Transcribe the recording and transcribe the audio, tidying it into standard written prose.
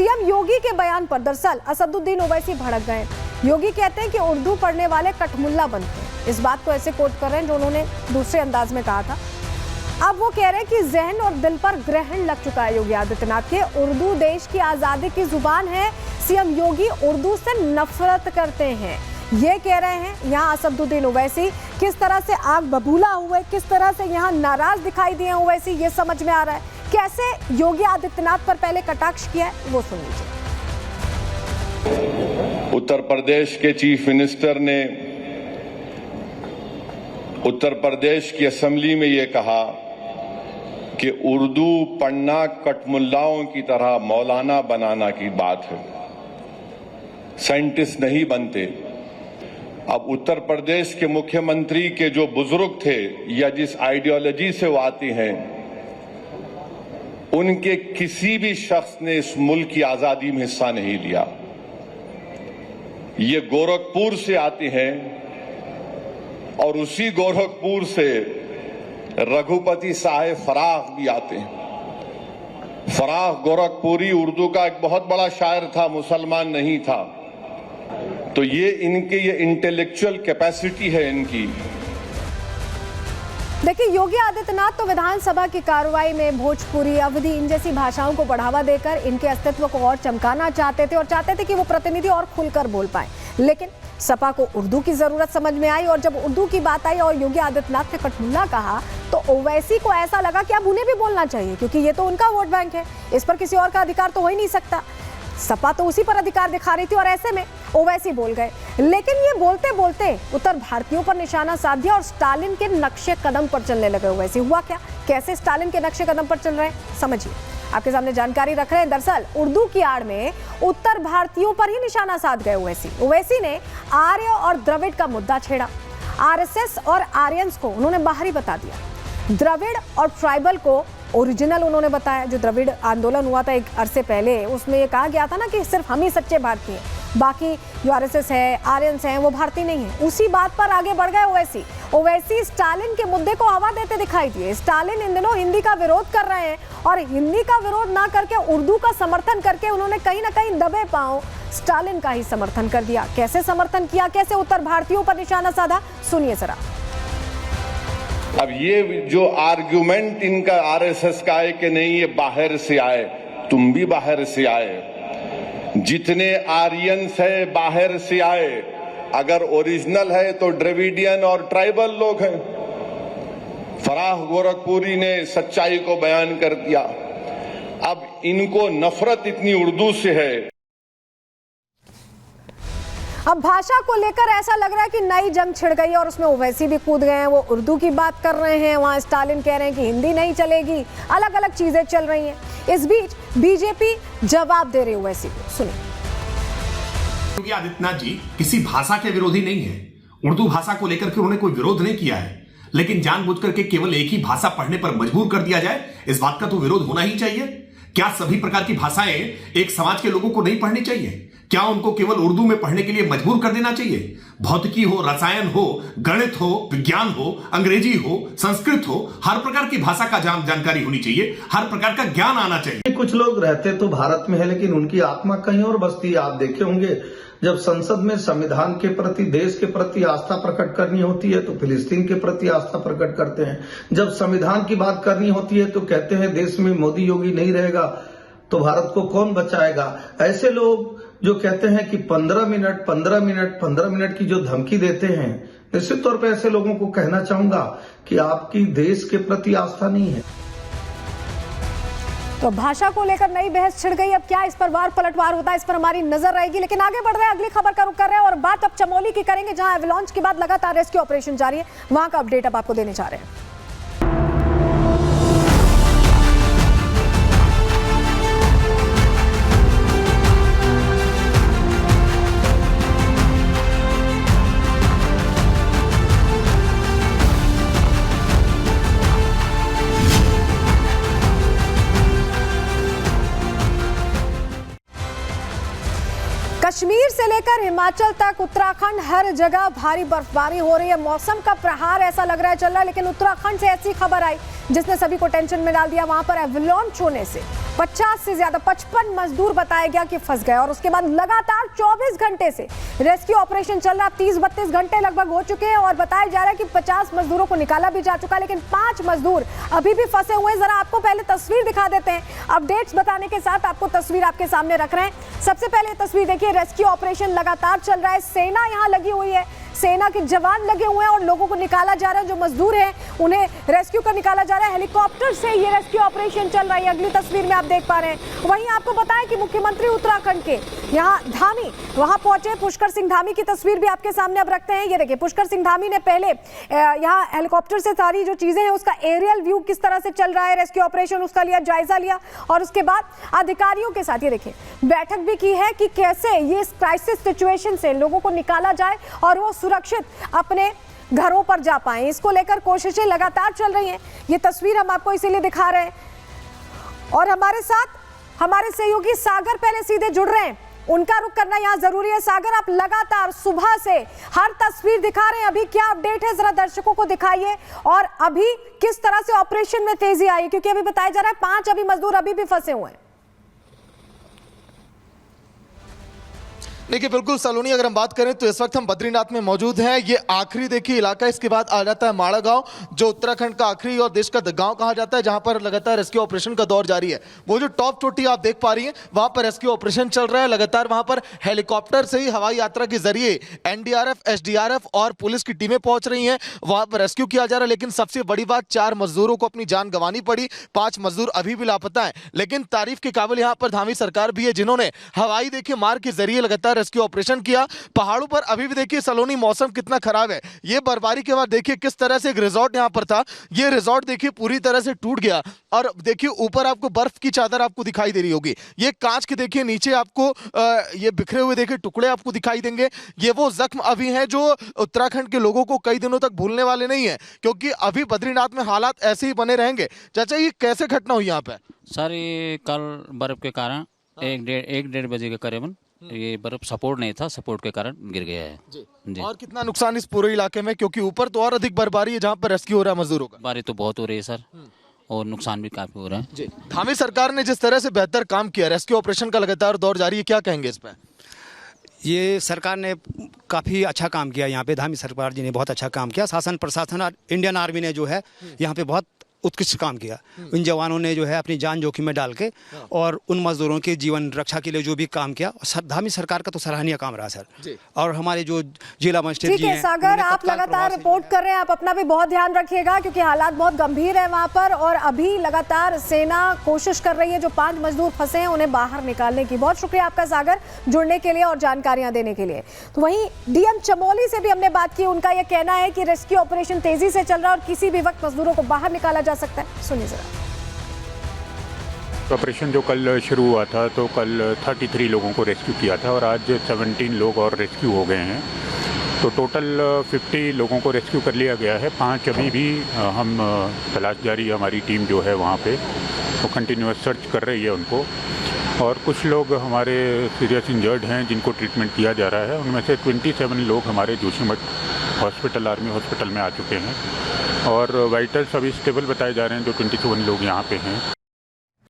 CM योगी के बयान पर दरअसल असदुद्दीन ओवैसी भड़क गए। योगी कहते हैं कि उर्दू पढ़ने वाले कठमुल्ला बनते हैं। इस बात को ऐसे कोट कर रहे हैं जो उन्होंने दूसरे अंदाज में कहा था। अब वो कह रहे हैं कि जहन और दिल पर ग्रहण लग चुका है योगी आदित्यनाथ के। उर्दू देश की आजादी की जुबान है। सीएम योगी उर्दू से नफरत करते हैं, ये कह रहे हैं। यहाँ असदुद्दीन ओवैसी किस तरह से आग बबूला हुए, किस तरह से यहाँ नाराज दिखाई दिए ओवैसी, ये समझ में आ रहा है। कैसे योगी आदित्यनाथ पर पहले कटाक्ष किया है वो सुन लीजिए। उत्तर प्रदेश के चीफ मिनिस्टर ने उत्तर प्रदेश की असेंबली में ये कहा कि उर्दू पढ़ना कठमुल्लाओं की तरह मौलाना बनाना की बात है, साइंटिस्ट नहीं बनते। अब उत्तर प्रदेश के मुख्यमंत्री के जो बुजुर्ग थे या जिस आइडियोलॉजी से वो आती हैं, उनके किसी भी शख्स ने इस मुल्क की आजादी में हिस्सा नहीं लिया। ये गोरखपुर से आती हैं और उसी गोरखपुर से रघुपति साहेब फराख भी आते हैं। फराख गोरखपुरी उर्दू का एक बहुत बड़ा शायर था, मुसलमान नहीं था। तो ये इंटेलेक्चुअल कैपेसिटी है इनकी। देखिए, योगी आदित्यनाथ तो विधानसभा की कार्रवाई में भोजपुरी, अवधी, इन जैसी भाषाओं को बढ़ावा देकर इनके अस्तित्व को और चमकाना चाहते थे और चाहते थे कि वो प्रतिनिधि और खुलकर बोल पाए। लेकिन सपा को उर्दू की जरूरत समझ में आई और जब उर्दू की बात आई और योगी आदित्यनाथ ने कठमुल्ला कहा तो ओवैसी को ऐसा लगा कि अब उन्हें भी बोलना चाहिए, क्योंकि ये तो उनका वोट बैंक है, इस पर किसी और का अधिकार तो हो ही नहीं सकता। सपा तो उसी पर अधिकार दिखा रही थी और ऐसे में ओवैसी बोल गए। लेकिन ये बोलते बोलते उत्तर भारतीयों पर निशाना साध दिया और स्टालिन के नक्शे कदम पर चलने लगे ओवैसी। हुआ क्या, कैसे स्टालिन के नक्शे कदम पर चल रहे हैं, समझिए। आपके सामने जानकारी रख रहे हैं। दरअसल उर्दू की आड़ में उत्तर भारतीयों पर ही निशाना साध गए ओवैसी ने आर्य और द्रविड़ का मुद्दा छेड़ा। आरएसएस और आर्यंस को उन्होंने बाहरी बता दिया। द्रविड़ और ट्राइबल को ओरिजिनल उन्होंने बताया। जो द्रविड़ आंदोलन हुआ था एक अरसे पहले, उसमें ये कहा गया था ना कि सिर्फ हम ही सच्चे भारतीय हैं, बाकी जो आरएसएस है, आर्यंस हैं, वो भारतीय नहीं है। उसी बात पर आगे बढ़ गए ओवैसी स्टालिन के मुद्दे को हवा देते दिखाई दिए। स्टालिन इन दिनों हिंदी का विरोध कर रहे हैं और हिंदी का विरोध ना करके उर्दू का समर्थन करके उन्होंने कहीं ना कहीं दबे पांव स्टालिन का ही समर्थन कर दिया। कैसे समर्थन किया, कैसे उत्तर भारतीयों पर निशाना साधा, सुनिए जरा। अब ये जो आर्गुमेंट इनका आरएसएस का है कि नहीं ये बाहर से आए, तुम भी बाहर से आए। जितने आर्यंस है बाहर से आए, अगर ओरिजिनल है तो द्रविडियन और ट्राइबल लोग हैं। फराह गोरखपुरी ने सच्चाई को बयान कर दिया। अब इनको नफरत इतनी उर्दू से है। अब भाषा को लेकर ऐसा लग रहा है कि नई जंग छिड़ गई और उसमें ओवैसी भी कूद गए हैं। वो उर्दू की बात कर रहे हैं, वहां स्टालिन कह रहे हैं कि हिंदी नहीं चलेगी, अलग अलग चीजें चल रही हैं। इस बीच बीजेपी जवाब दे रही है ओवैसी को, सुनिए। योगी आदित्यनाथ जी किसी भाषा के विरोधी नहीं है। उर्दू भाषा को लेकर के उन्होंने कोई विरोध नहीं किया है, लेकिन जानबूझकर के केवल एक ही भाषा पढ़ने पर मजबूर कर दिया जाए, इस बात का तो विरोध होना ही चाहिए। क्या सभी प्रकार की भाषाएं एक समाज के लोगों को नहीं पढ़नी चाहिए? क्या उनको केवल उर्दू में पढ़ने के लिए मजबूर कर देना चाहिए? भौतिकी हो, रसायन हो, गणित हो, विज्ञान हो, अंग्रेजी हो, संस्कृत हो, हर प्रकार की भाषा का जानकारी होनी चाहिए, हर प्रकार का ज्ञान आना चाहिए। कुछ लोग रहते तो भारत में है, लेकिन उनकी आत्मा कहीं और बसती है। आप देखे होंगे जब संसद में संविधान के प्रति, देश के प्रति आस्था प्रकट करनी होती है तो फिलिस्तीन के प्रति आस्था प्रकट करते हैं। जब संविधान की बात करनी होती है तो कहते हैं देश में मोदी योगी नहीं रहेगा तो भारत को कौन बचाएगा। ऐसे लोग जो कहते हैं कि 15 मिनट की जो धमकी देते हैं, निश्चित तौर पर ऐसे लोगों को कहना चाहूंगा कि आपकी देश के प्रति आस्था नहीं है। तो भाषा को लेकर नई बहस छिड़ गई। अब क्या इस पर वार पलटवार होता है, इस पर हमारी नजर रहेगी। लेकिन आगे बढ़ रहे हैं, अगली खबर का रुख कर रहे हैं और बात अब चमोली की करेंगे, जहां एवलांच के बाद लगातार रेस्क्यू ऑपरेशन जारी है। वहां का अपडेट अब आपको देने जा रहे हैं। कश्मीर से लेकर हिमाचल तक उत्तराखंड हर जगह भारी बर्फबारी हो रही है। मौसम का प्रहार ऐसा लग रहा है चल रहा है, लेकिन उत्तराखंड से ऐसी खबर आई जिसने सभी को टेंशन में डाल दिया। वहां पर एवलांच होने से 50 से ज्यादा 55 मजदूर बताया गया कि फंस गए और उसके बाद लगातार 24 घंटे से रेस्क्यू ऑपरेशन चल रहा है। 30-32 घंटे लगभग हो चुके हैं और बताया जा रहा है कि 50 मजदूरों को निकाला भी जा चुका है, लेकिन 5 मजदूर अभी भी फंसे हुए हैं। जरा आपको पहले तस्वीर दिखा देते हैं, अपडेट्स बताने के साथ आपको तस्वीर आपके सामने रख रहे हैं। सबसे पहले तस्वीर देखिए, रेस्क्यू ऑपरेशन लगातार चल रहा है, सेना यहाँ लगी हुई है, सेना के जवान लगे हुए हैं और लोगों को निकाला जा रहा है। जो मजदूर हैं उन्हें रेस्क्यू कर निकाला जा रहा है। हेलीकॉप्टर से ये रेस्क्यू ऑपरेशन चल रहा है, अगली तस्वीर में आप देख पा रहे हैं। वहीं आपको बताएं कि मुख्यमंत्री उत्तराखंड के यहाँ धामी वहां पहुंचे, पुष्कर सिंह धामी की तस्वीर भी आपके सामने अब रखते हैं। ये देखिए, पुष्कर सिंह धामी ने पहले यहाँ हेलीकॉप्टर से सारी जो चीजें हैं उसका एरियल व्यू किस तरह से चल रहा है रेस्क्यू ऑपरेशन उसका लिया जायजा लिया और उसके बाद अधिकारियों के साथ ये देखिए बैठक भी की है कि कैसे ये क्राइसिस सिचुएशन से लोगों को निकाला जाए और वो सुरक्षित अपने घरों पर जा पाए। इसको लेकर कोशिशें लगातार चल रही हैं। ये तस्वीर हम आपको इसीलिए दिखा रहे हैं और हमारे साथ हमारे सहयोगी सागर पहले सीधे जुड़ रहे हैं, उनका रुख करना यहाँ जरूरी है। सागर, आप लगातार सुबह से हर तस्वीर दिखा रहे हैं, अभी क्या अपडेट है जरा दर्शकों को दिखाइए और अभी किस तरह से ऑपरेशन में तेजी आई, क्योंकि अभी बताया जा रहा है 5 अभी मजदूर अभी भी फंसे हुए हैं। देखिए बिल्कुल सलोनी, अगर हम बात करें तो इस वक्त हम बद्रीनाथ में मौजूद हैं। ये आखिरी देखिए इलाका, इसके बाद आ जाता है माड़ा गांव, जो उत्तराखंड का आखिरी और देश का गांव कहा जाता है, जहां पर लगातार रेस्क्यू ऑपरेशन का दौर जारी है। वो जो टॉप चोटी आप देख पा रही हैं, वहां पर रेस्क्यू ऑपरेशन चल रहा है लगातार। वहां पर हेलीकॉप्टर से ही हवाई यात्रा के जरिए एनडीआरएफ, एसडीआरएफ और पुलिस की टीमें पहुंच रही हैं, वहां पर रेस्क्यू किया जा रहा है। लेकिन सबसे बड़ी बात, 4 मजदूरों को अपनी जान गंवानी पड़ी, 5 मजदूर अभी भी लापता है। लेकिन तारीफ के काबिल यहाँ पर धामी सरकार भी है, जिन्होंने हवाई देखिए मार्ग के जरिए लगातार रेस्क्यू ऑपरेशन किया। पहाड़ों पर अभी भी देखिए सलोनी मौसम कितना खराब है। ये बर्फबारी के बाद देखिए किस तरह से एक रिजॉर्ट यहां पर था, ये रिजॉर्ट देखिए पूरी तरह से टूट गया और देखिए ऊपर आपको बर्फ की चादर आपको दिखाई दे रही होगी। ये कांच के देखिए नीचे आपको ये बिखरे हुए देखिए टुकड़े आपको दिखाई देंगे। ये वो जख्म अभी हैं जो उत्तराखंड के लोगों को कई दिनों तक भूलने वाले नहीं है, क्योंकि अभी बद्रीनाथ में हालात ऐसे ही बने रहेंगे। चाचा, ये कैसे घटना हुई यहाँ पे? सर, ये कल बर्फ के कारण 1-1:30 बजे के करीबन ये बर्फ सपोर्ट नहीं था, सपोर्ट के कारण गिर गया है जी। और कितना नुकसान इस पूरे इलाके में, क्योंकि ऊपर तो और अधिक बर्फबारी है जहाँ पर रेस्क्यू हो रहा है मजदूरों का? बारिश तो बहुत हो रही है सर और नुकसान भी काफी हो रहा है जी। धामी सरकार ने जिस तरह से बेहतर काम किया, रेस्क्यू ऑपरेशन का लगातार दौर जारी है, क्या कहेंगे इस पर? ये सरकार ने काफ़ी अच्छा काम किया, यहाँ पे धामी सरकार जी ने बहुत अच्छा काम किया। शासन प्रशासन और इंडियन आर्मी ने जो है यहाँ पे बहुत उत्कृष्ट काम किया। इन जवानों ने जो है अपनी जान जोखिम में डाल के और उन मजदूरों के जीवन रक्षा के लिए जो भी काम किया, धामी सरकार का तो सराहनीय काम रहा सर। और हमारे जो जिला मजिस्ट्रेट जी हैं, सागर, आप लगातार रिपोर्ट कर रहे हैं, आप अपना भी बहुत ध्यान रखिएगा क्योंकि हालात बहुत गंभीर है वहां पर और अभी लगातार सेना कोशिश कर रही है जो 5 मजदूर फंसे हैं उन्हें बाहर निकालने की। बहुत शुक्रिया आपका सागर, जुड़ने के लिए और जानकारियां देने के लिए। तो वहीं डीएम चमोली से भी हमने बात की, उनका यह कहना है कि रेस्क्यू ऑपरेशन तेजी से चल रहा है और किसी भी वक्त मजदूरों को बाहर निकाला जा सकता है। सुनिए जरा। ऑपरेशन जो कल शुरू हुआ था तो कल 33 लोगों को रेस्क्यू किया था और आज 17 लोग और रेस्क्यू हो गए हैं, तो टोटल 50 लोगों को रेस्क्यू कर लिया गया है। 5 अभी भी हम तलाश जारी, हमारी टीम जो है वहाँ पे वो कंटिन्यूअस सर्च कर रही है उनको, और कुछ लोग हमारे सीरियस इंजर्ड हैं जिनको ट्रीटमेंट किया जा रहा है। उनमें से 27 लोग हमारे जोशीमठ हॉस्पिटल, आर्मी हॉस्पिटल में आ चुके हैं और वाइटल्स अभी स्टेबल बताए जा रहे हैं जो 27 लोग यहाँ पे हैं।